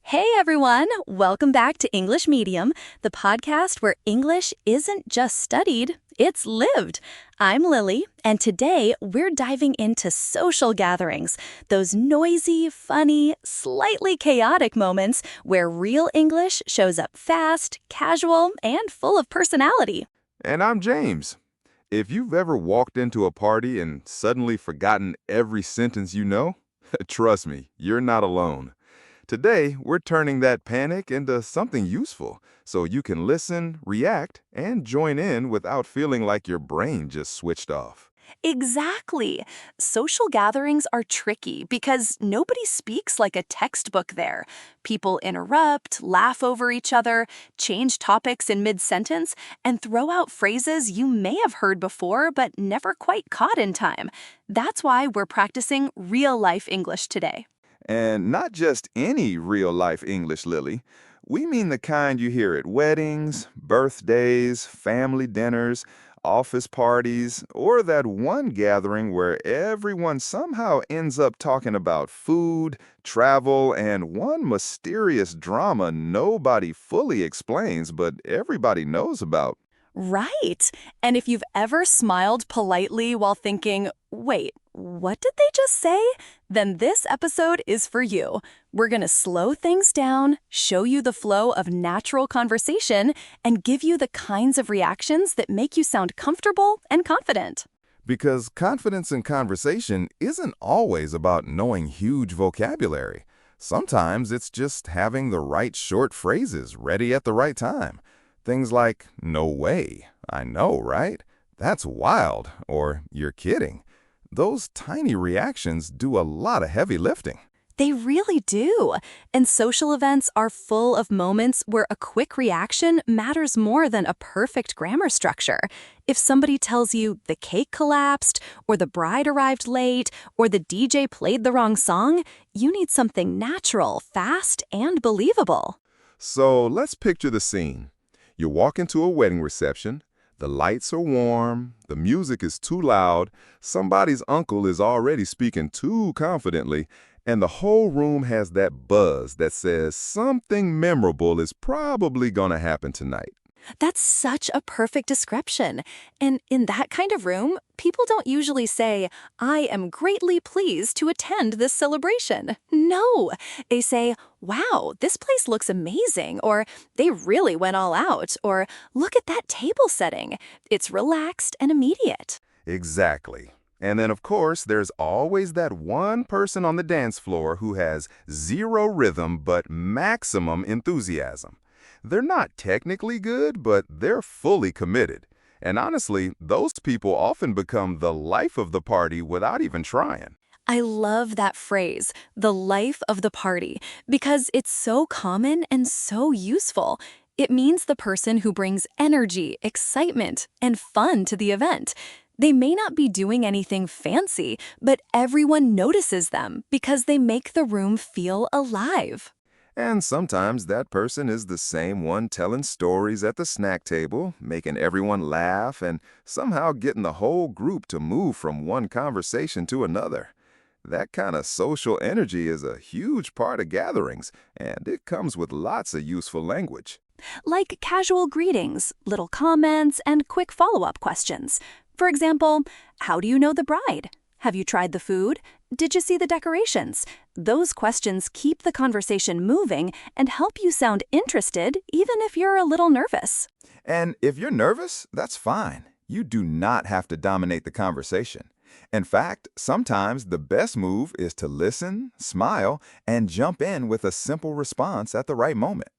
Hey everyone, welcome back to English Medium, the podcast where English isn't just studied, it's lived. I'm Lily, and today we're diving into social gatherings, those noisy, funny, slightly chaotic moments where real English shows up fast, casual, and full of personality. And I'm James. If you've ever walked into a party and suddenly forgotten every sentence you know, trust me, you're not alone. Today, we're turning that panic into something useful so you can listen, react, and join in without feeling like your brain just switched off. Exactly. Social gatherings are tricky because nobody speaks like a textbook there. People interrupt, laugh over each other, change topics in mid-sentence, and throw out phrases you may have heard before but never quite caught in time. That's why we're practicing real-life English today. And not just any real-life English, Lily. We mean the kind you hear at weddings, birthdays, family dinners, office parties, or that one gathering where everyone somehow ends up talking about food, travel, and one mysterious drama nobody fully explains but everybody knows about. Right. And if you've ever smiled politely while thinking, wait, what did they just say? Then this episode is for you. We're going to slow things down, show you the flow of natural conversation, and give you the kinds of reactions that make you sound comfortable and confident. Because confidence in conversation isn't always about knowing huge vocabulary. Sometimes it's just having the right short phrases ready at the right time. Things like, no way, I know, right? That's wild, or you're kidding. Those tiny reactions do a lot of heavy lifting. They really do. And social events are full of moments where a quick reaction matters more than a perfect grammar structure. If somebody tells you the cake collapsed, or the bride arrived late, or the DJ played the wrong song, you need something natural, fast, and believable. So let's picture the scene. You walk into a wedding reception, the lights are warm, the music is too loud, somebody's uncle is already speaking too confidently, and the whole room has that buzz that says something memorable is probably going to happen tonight. That's such a perfect description. And in that kind of room, people don't usually say, I am greatly pleased to attend this celebration. No, they say, wow, this place looks amazing, or they really went all out, or look at that table setting. It's relaxed and immediate. Exactly. And then, of course, there's always that one person on the dance floor who has zero rhythm but maximum enthusiasm. They're not technically good, but they're fully committed. And honestly, those people often become the life of the party without even trying. I love that phrase, the life of the party, because it's so common and so useful. It means the person who brings energy, excitement, and fun to the event. They may not be doing anything fancy, but everyone notices them because they make the room feel alive. And sometimes that person is the same one telling stories at the snack table, making everyone laugh, and somehow getting the whole group to move from one conversation to another. That kind of social energy is a huge part of gatherings, and it comes with lots of useful language. Like casual greetings, little comments, and quick follow-up questions. For example, how do you know the bride? Have you tried the food? Did you see the decorations? Those questions keep the conversation moving and help you sound interested even if you're a little nervous. And if you're nervous, that's fine. You do not have to dominate the conversation. In fact, sometimes the best move is to listen, smile, and jump in with a simple response at the right moment.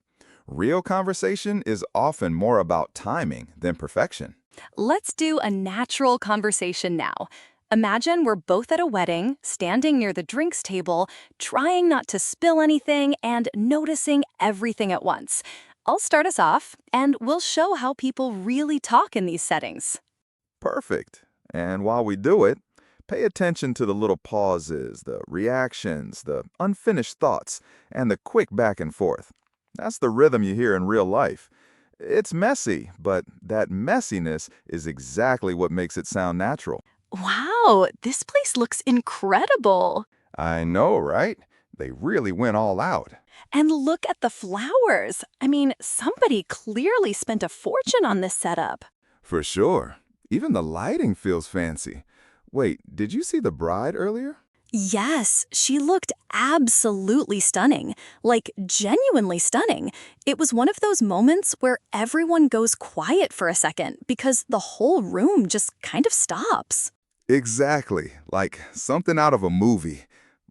Real conversation is often more about timing than perfection. Let's do a natural conversation now. Imagine we're both at a wedding, standing near the drinks table, trying not to spill anything and noticing everything at once. I'll start us off, and we'll show how people really talk in these settings. Perfect. And while we do it, pay attention to the little pauses, the reactions, the unfinished thoughts, and the quick back and forth. That's the rhythm you hear in real life. It's messy, but that messiness is exactly what makes it sound natural. Wow, this place looks incredible. I know, right? They really went all out. And look at the flowers. I mean, somebody clearly spent a fortune on this setup. For sure. Even the lighting feels fancy. Wait, did you see the bride earlier? Yes, she looked absolutely stunning, like genuinely stunning. It was one of those moments where everyone goes quiet for a second because the whole room just kind of stops. Exactly, like something out of a movie.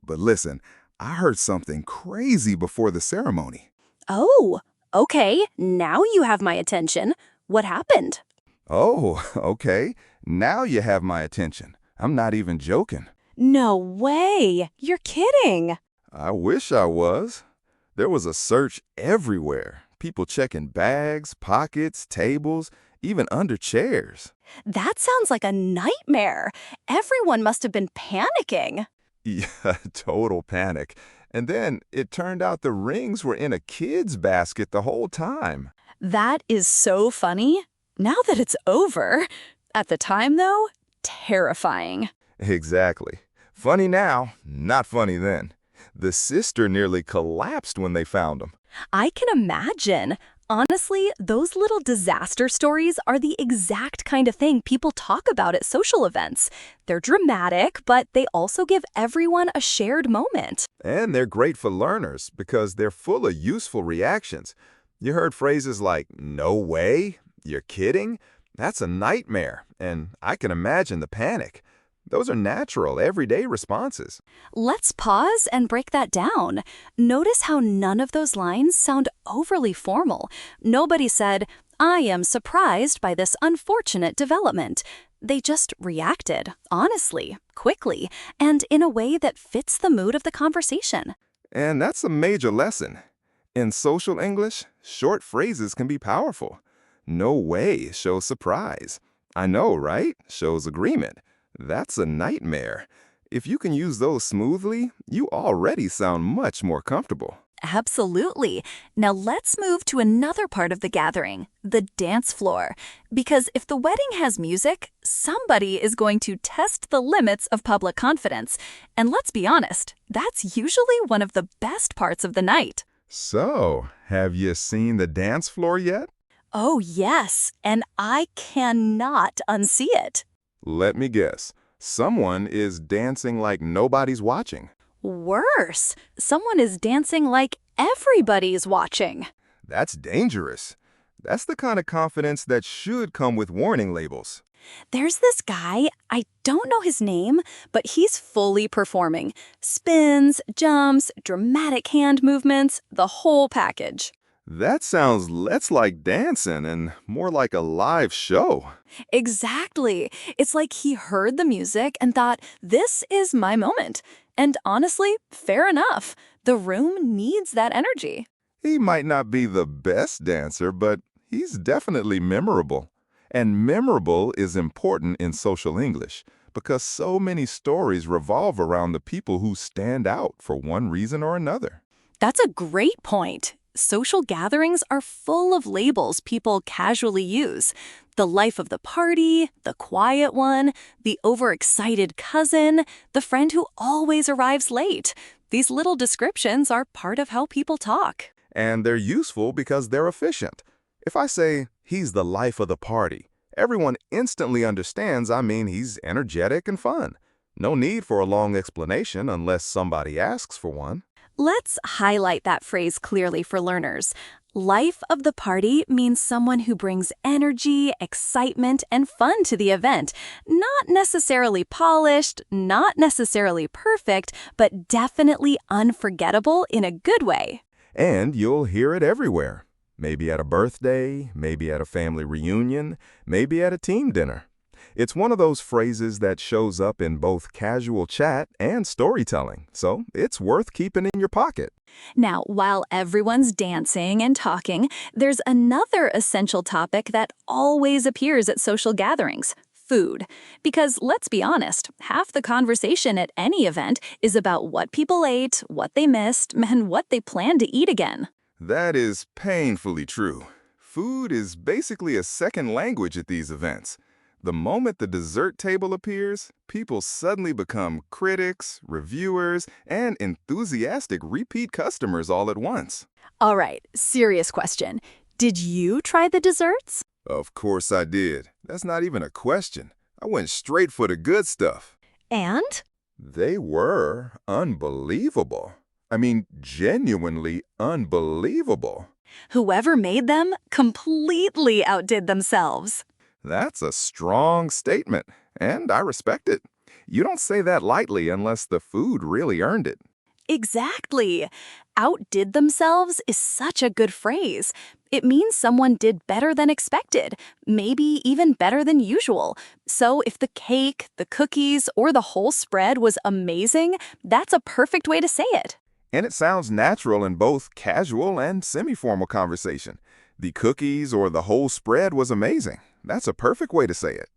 But listen, I heard something crazy before the ceremony. Oh, okay, now you have my attention. What happened? Oh, okay. Now you have my attention. I'm not even joking. No way! You're kidding! I wish I was. There was a search everywhere. People checking bags, pockets, tables, even under chairs. That sounds like a nightmare. Everyone must have been panicking. Yeah, total panic. And then it turned out the rings were in a kid's basket the whole time. That is so funny. Now that it's over. At the time, though, terrifying. Exactly. Funny now, not funny then. The sister nearly collapsed when they found him. I can imagine. Honestly, those little disaster stories are the exact kind of thing people talk about at social events. They're dramatic, but they also give everyone a shared moment. And they're great for learners because they're full of useful reactions. You heard phrases like, "No way," "You're kidding?" That's a nightmare, and I can imagine the panic. Those are natural, everyday responses. Let's pause and break that down. Notice how none of those lines sound overly formal. Nobody said, "I am surprised by this unfortunate development." They just reacted, honestly, quickly, and in a way that fits the mood of the conversation. And that's a major lesson. In social English, short phrases can be powerful. "No way" shows surprise. "I know, right?" shows agreement. That's a nightmare. If you can use those smoothly, you already sound much more comfortable. Absolutely. Now let's move to another part of the gathering, the dance floor. Because if the wedding has music, somebody is going to test the limits of public confidence. And let's be honest, that's usually one of the best parts of the night. So, have you seen the dance floor yet? Oh, yes, and I cannot unsee it. Let me guess. Someone is dancing like nobody's watching. Worse, someone is dancing like everybody's watching. That's dangerous. That's the kind of confidence that should come with warning labels. There's this guy, I don't know his name, but he's fully performing. Spins, jumps, dramatic hand movements, the whole package. That sounds less like dancing and more like a live show. Exactly. It's like he heard the music and thought, this is my moment. And honestly, fair enough. The room needs that energy. He might not be the best dancer, but he's definitely memorable. And memorable is important in social English because so many stories revolve around the people who stand out for one reason or another. That's a great point. Social gatherings are full of labels people casually use. The life of the party, the quiet one, the overexcited cousin, the friend who always arrives late. These little descriptions are part of how people talk. And they're useful because they're efficient. If I say, "He's the life of the party," everyone instantly understands I mean he's energetic and fun. No need for a long explanation unless somebody asks for one. Let's highlight that phrase clearly for learners. Life of the party means someone who brings energy, excitement, and fun to the event. Not necessarily polished, not necessarily perfect, but definitely unforgettable in a good way. And you'll hear it everywhere. Maybe at a birthday, maybe at a family reunion, maybe at a team dinner. It's one of those phrases that shows up in both casual chat and storytelling, so it's worth keeping in your pocket. Now, while everyone's dancing and talking, there's another essential topic that always appears at social gatherings: food. Because let's be honest, half the conversation at any event is about what people ate, what they missed, and what they plan to eat again. That is painfully true. Food is basically a second language at these events. The moment the dessert table appears, people suddenly become critics, reviewers, and enthusiastic repeat customers all at once. All right, serious question. Did you try the desserts? Of course I did. That's not even a question. I went straight for the good stuff. And? They were unbelievable. I mean, genuinely unbelievable. Whoever made them completely outdid themselves. That's a strong statement, and I respect it. You don't say that lightly unless the food really earned it. Exactly. Outdid themselves is such a good phrase. It means someone did better than expected, maybe even better than usual. So if the cake, the cookies, or the whole spread was amazing, that's a perfect way to say it. And it sounds natural in both casual and semi-formal conversation. The cookies or the whole spread was amazing. That's a perfect way to say it.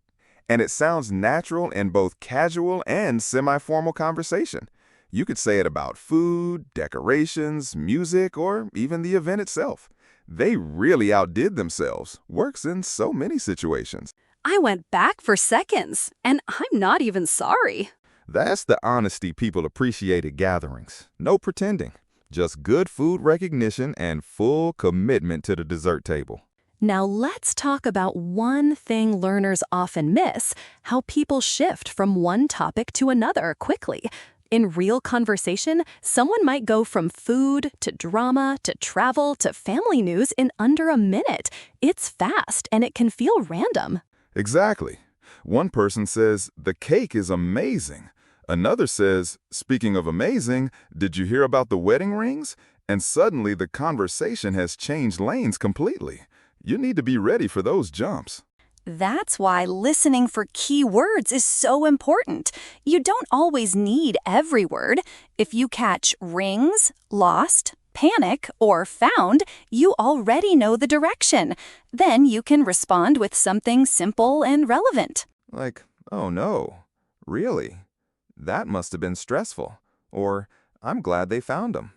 And it sounds natural in both casual and semi-formal conversation. You could say it about food, decorations, music, or even the event itself. They really outdid themselves. Works in so many situations. I went back for seconds, and I'm not even sorry. That's the honesty people appreciate at gatherings. No pretending. Just good food recognition and full commitment to the dessert table. Now let's talk about one thing learners often miss, how people shift from one topic to another quickly. In real conversation, someone might go from food to drama to travel to family news in under a minute. It's fast and it can feel random. Exactly. One person says, "The cake is amazing." Another says, "Speaking of amazing, did you hear about the wedding rings?" And suddenly the conversation has changed lanes completely. You need to be ready for those jumps. That's why listening for key words is so important. You don't always need every word. If you catch rings, lost, panic, or found, you already know the direction. Then you can respond with something simple and relevant. Like, "Oh no, really? That must have been stressful." Or, "I'm glad they found them."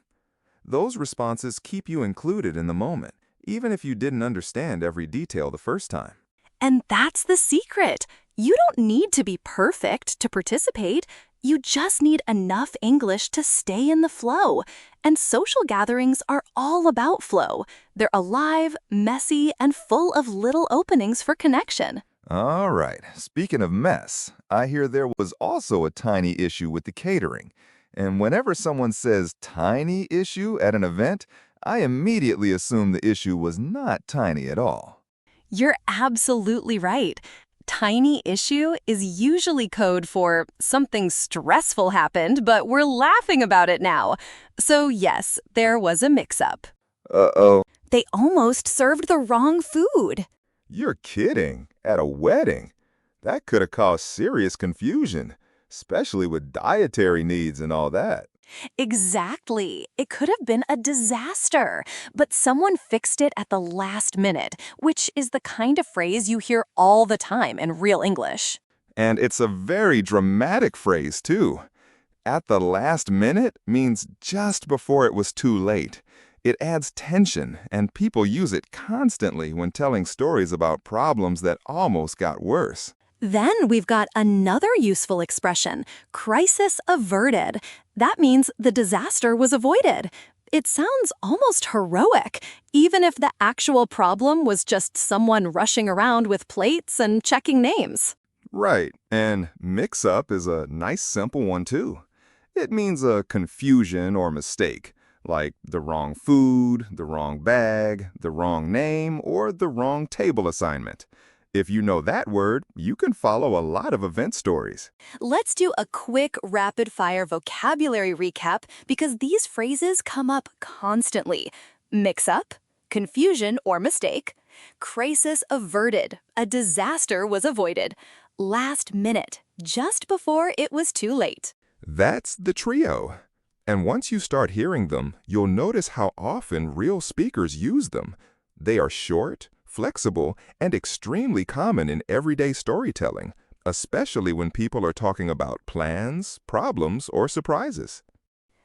Those responses keep you included in the moment, even if you didn't understand every detail the first time. And that's the secret. You don't need to be perfect to participate. You just need enough English to stay in the flow. And social gatherings are all about flow. They're alive, messy, and full of little openings for connection. All right, speaking of mess, I hear there was also a tiny issue with the catering. And whenever someone says tiny issue at an event, I immediately assume the issue was not tiny at all. You're absolutely right. Tiny issue is usually code for something stressful happened, but we're laughing about it now. So yes, there was a mix-up. Uh-oh. They almost served the wrong food. You're kidding. At a wedding? That could have caused serious confusion, especially with dietary needs and all that. Exactly. It could have been a disaster, but someone fixed it at the last minute, which is the kind of phrase you hear all the time in real English. And it's a very dramatic phrase, too. At the last minute means just before it was too late. It adds tension, and people use it constantly when telling stories about problems that almost got worse. Then we've got another useful expression, crisis averted. That means the disaster was avoided. It sounds almost heroic, even if the actual problem was just someone rushing around with plates and checking names. Right, and mix-up is a nice simple one, too. It means a confusion or mistake, like the wrong food, the wrong bag, the wrong name, or the wrong table assignment. If you know that word, you can follow a lot of event stories. Let's do a quick rapid-fire vocabulary recap because these phrases come up constantly. Mix-up, confusion or mistake, crisis averted, a disaster was avoided, last minute, just before it was too late. That's the trio. And once you start hearing them, you'll notice how often real speakers use them. They are short, flexible, and extremely common in everyday storytelling, especially when people are talking about plans, problems, or surprises.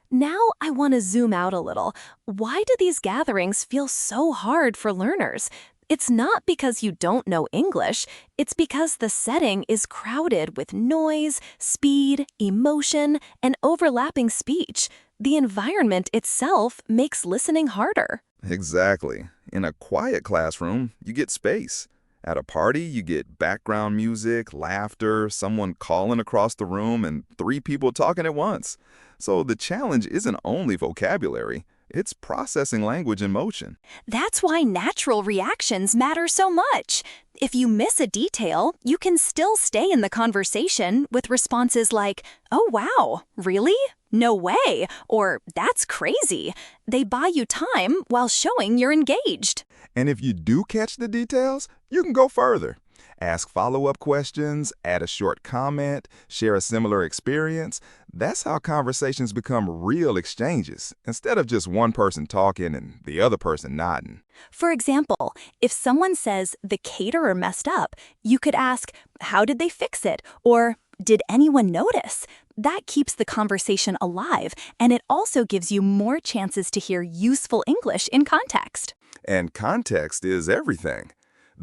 Now I want to zoom out a little. Why do these gatherings feel so hard for learners? It's not because you don't know English, it's because the setting is crowded with noise, speed, emotion, and overlapping speech. The environment itself makes listening harder. Exactly. In a quiet classroom, you get space. At a party, you get background music, laughter, someone calling across the room, and three people talking at once. So the challenge isn't only vocabulary, it's processing language in motion. That's why natural reactions matter so much. If you miss a detail, you can still stay in the conversation with responses like, "Oh wow, really? No way," or "That's crazy." They buy you time while showing you're engaged. And if you do catch the details, you can go further. Ask follow-up questions, add a short comment, share a similar experience. That's how conversations become real exchanges, instead of just one person talking and the other person nodding. For example, if someone says the caterer messed up, you could ask, "How did they fix it?" Or "Did anyone notice?" That keeps the conversation alive, and it also gives you more chances to hear useful English in context. And context is everything.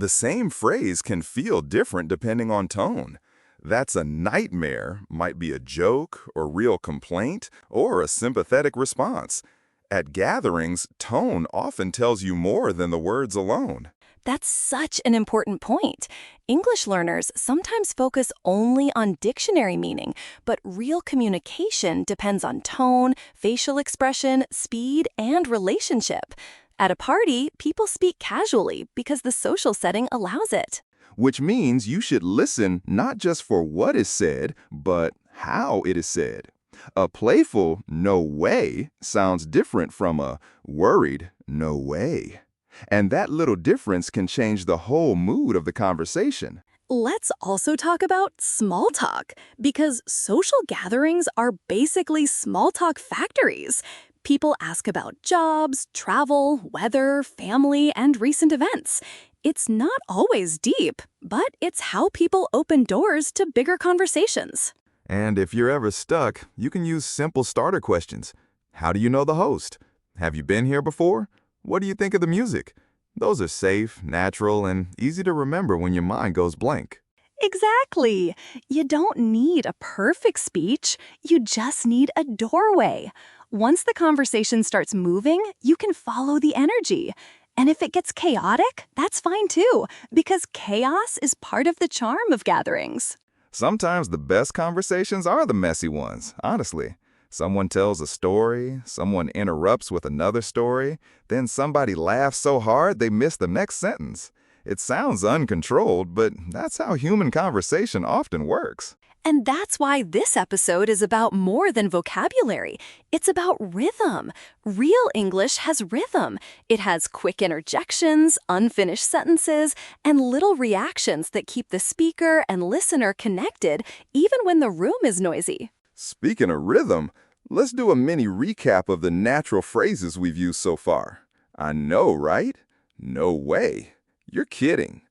The same phrase can feel different depending on tone. "That's a nightmare" might be a joke or real complaint or a sympathetic response. At gatherings, tone often tells you more than the words alone. That's such an important point. English learners sometimes focus only on dictionary meaning, but real communication depends on tone, facial expression, speed, and relationship. At a party, people speak casually because the social setting allows it. Which means you should listen not just for what is said, but how it is said. A playful "no way" sounds different from a worried "no way." And that little difference can change the whole mood of the conversation. Let's also talk about small talk, because social gatherings are basically small talk factories. People ask about jobs, travel, weather, family, and recent events. It's not always deep, but it's how people open doors to bigger conversations. And if you're ever stuck, you can use simple starter questions. How do you know the host? Have you been here before? What do you think of the music? Those are safe, natural, and easy to remember when your mind goes blank. Exactly. You don't need a perfect speech, you just need a doorway. Once the conversation starts moving, you can follow the energy. And if it gets chaotic, that's fine too, because chaos is part of the charm of gatherings. Sometimes the best conversations are the messy ones, honestly. Someone tells a story, someone interrupts with another story, then somebody laughs so hard they miss the next sentence. It sounds uncontrolled, but that's how human conversation often works. And that's why this episode is about more than vocabulary. It's about rhythm. Real English has rhythm. It has quick interjections, unfinished sentences, and little reactions that keep the speaker and listener connected even when the room is noisy. Speaking of rhythm, let's do a mini recap of the natural phrases we've used so far. I know, right? No way. You're kidding.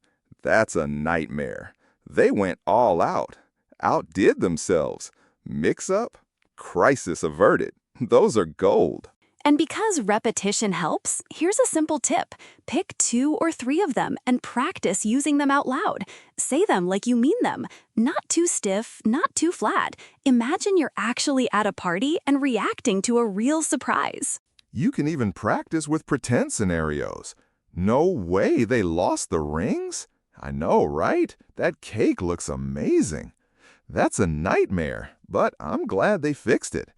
That's a nightmare. They went all out. Outdid themselves. Mix up. Crisis averted. Those are gold. And because repetition helps, here's a simple tip. Pick 2 or 3 of them and practice using them out loud. Say them like you mean them. Not too stiff, not too flat. Imagine you're actually at a party and reacting to a real surprise. You can even practice with pretend scenarios. No way they lost the rings? I know, right? That cake looks amazing. That's a nightmare, but I'm glad they fixed it.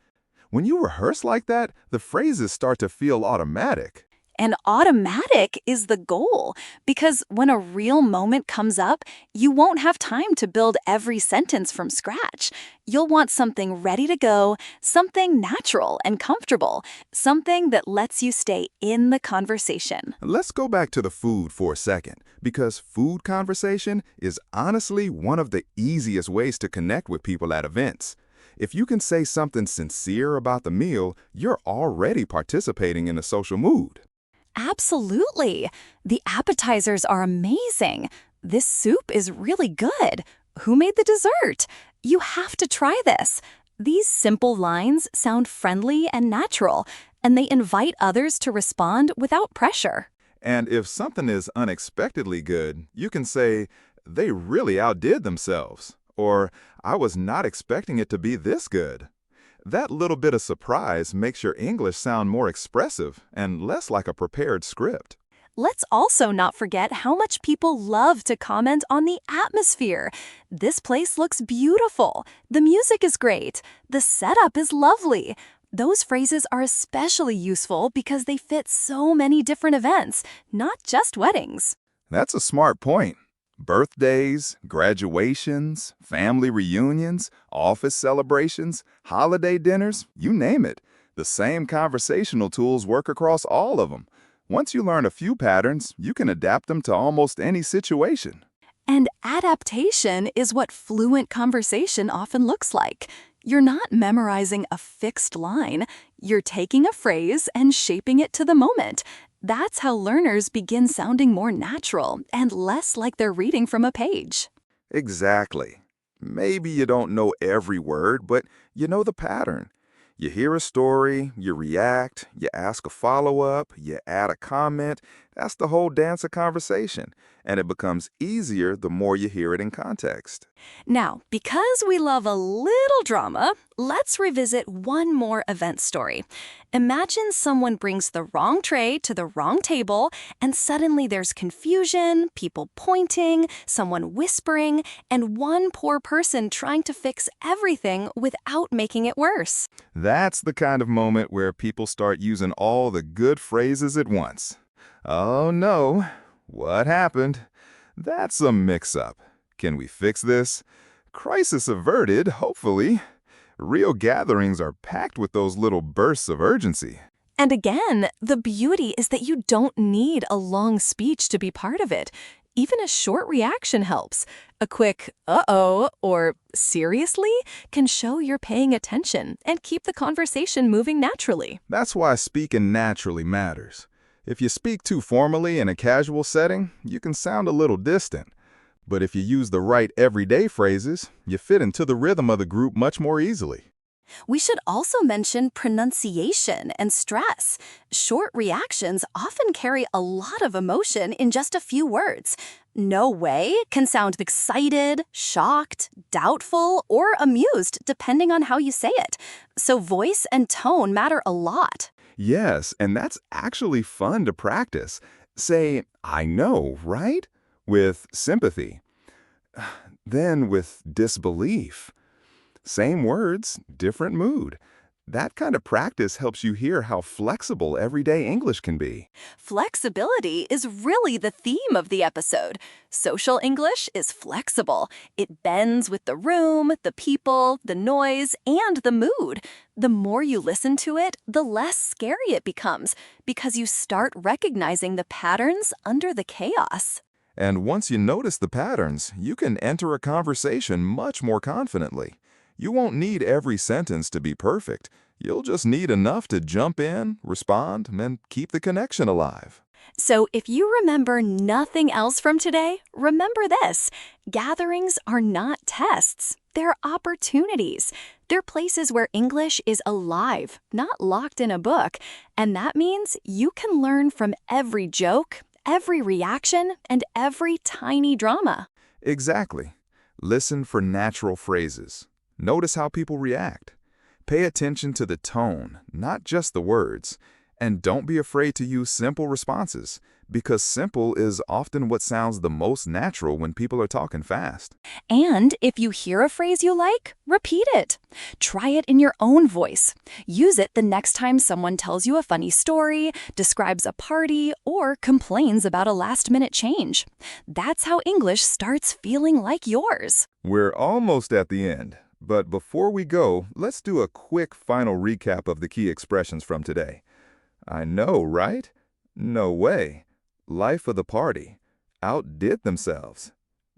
When you rehearse like that, the phrases start to feel automatic. And automatic is the goal, because when a real moment comes up, you won't have time to build every sentence from scratch. You'll want something ready to go, something natural and comfortable, something that lets you stay in the conversation. Let's go back to the food for a second, because food conversation is honestly one of the easiest ways to connect with people at events. If you can say something sincere about the meal, you're already participating in a social mood. Absolutely. The appetizers are amazing. This soup is really good. Who made the dessert? You have to try this. These simple lines sound friendly and natural, and they invite others to respond without pressure. And if something is unexpectedly good, you can say, they really outdid themselves, or I was not expecting it to be this good. That little bit of surprise makes your English sound more expressive and less like a prepared script. Let's also not forget how much people love to comment on the atmosphere. This place looks beautiful. The music is great. The setup is lovely. Those phrases are especially useful because they fit so many different events, not just weddings. That's a smart point. Birthdays, graduations, family reunions, office celebrations, holiday dinners, you name it. The same conversational tools work across all of them. Once you learn a few patterns, you can adapt them to almost any situation. And adaptation is what fluent conversation often looks like. You're not memorizing a fixed line. You're taking a phrase and shaping it to the moment. That's how learners begin sounding more natural and less like they're reading from a page. Exactly. Maybe you don't know every word, but you know the pattern. You hear a story, you react, you ask a follow-up, you add a comment. That's the whole dance of conversation, and it becomes easier the more you hear it in context. Now, because we love a little drama, let's revisit one more event story. Imagine someone brings the wrong tray to the wrong table, and suddenly there's confusion, people pointing, someone whispering, and one poor person trying to fix everything without making it worse. That's the kind of moment where people start using all the good phrases at once. Oh no, what happened? That's a mix-up. Can we fix this? Crisis averted, hopefully. Real gatherings are packed with those little bursts of urgency. And again, the beauty is that you don't need a long speech to be part of it. Even a short reaction helps. A quick, uh-oh, or seriously, can show you're paying attention and keep the conversation moving naturally. That's why speaking naturally matters. If you speak too formally in a casual setting, you can sound a little distant. But if you use the right everyday phrases, you fit into the rhythm of the group much more easily. We should also mention pronunciation and stress. Short reactions often carry a lot of emotion in just a few words. No way can sound excited, shocked, doubtful, or amused depending on how you say it. So voice and tone matter a lot. Yes, and that's actually fun to practice. Say, I know, right? With sympathy. Then with disbelief. Same words, different mood. That kind of practice helps you hear how flexible everyday English can be. Flexibility is really the theme of the episode. Social English is flexible. It bends with the room, the people, the noise, and the mood. The more you listen to it, the less scary it becomes, because you start recognizing the patterns under the chaos. And once you notice the patterns, you can enter a conversation much more confidently. You won't need every sentence to be perfect. You'll just need enough to jump in, respond, and keep the connection alive. So if you remember nothing else from today, remember this. Gatherings are not tests. They're opportunities. They're places where English is alive, not locked in a book. And that means you can learn from every joke, every reaction, and every tiny drama. Exactly. Listen for natural phrases. Notice how people react. Pay attention to the tone, not just the words. And don't be afraid to use simple responses, because simple is often what sounds the most natural when people are talking fast. And if you hear a phrase you like, repeat it. Try it in your own voice. Use it the next time someone tells you a funny story, describes a party, or complains about a last-minute change. That's how English starts feeling like yours. We're almost at the end. But before we go, let's do a quick final recap of the key expressions from today. I know, right? No way. Life of the party. Outdid themselves.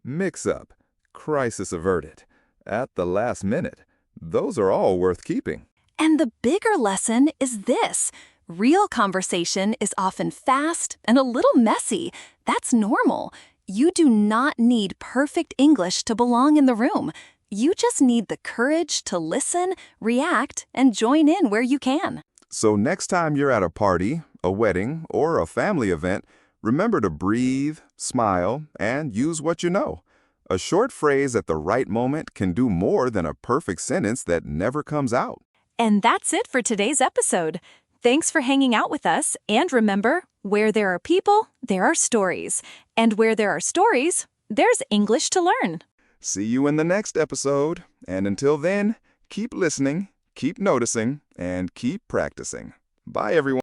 Mix-up. Crisis averted. At the last minute. Those are all worth keeping. And the bigger lesson is this. Real conversation is often fast and a little messy. That's normal. You do not need perfect English to belong in the room. You just need the courage to listen, react, and join in where you can. So next time you're at a party, a wedding, or a family event, Remember to breathe, smile, and use what you know. A short phrase at the right moment can do more than a perfect sentence that never comes out. And that's it for today's episode. Thanks for hanging out with us, and remember, where there are people, there are stories. And where there are stories, there's English to learn. See you in the next episode, and until then, keep listening, keep noticing, and keep practicing. Bye, everyone.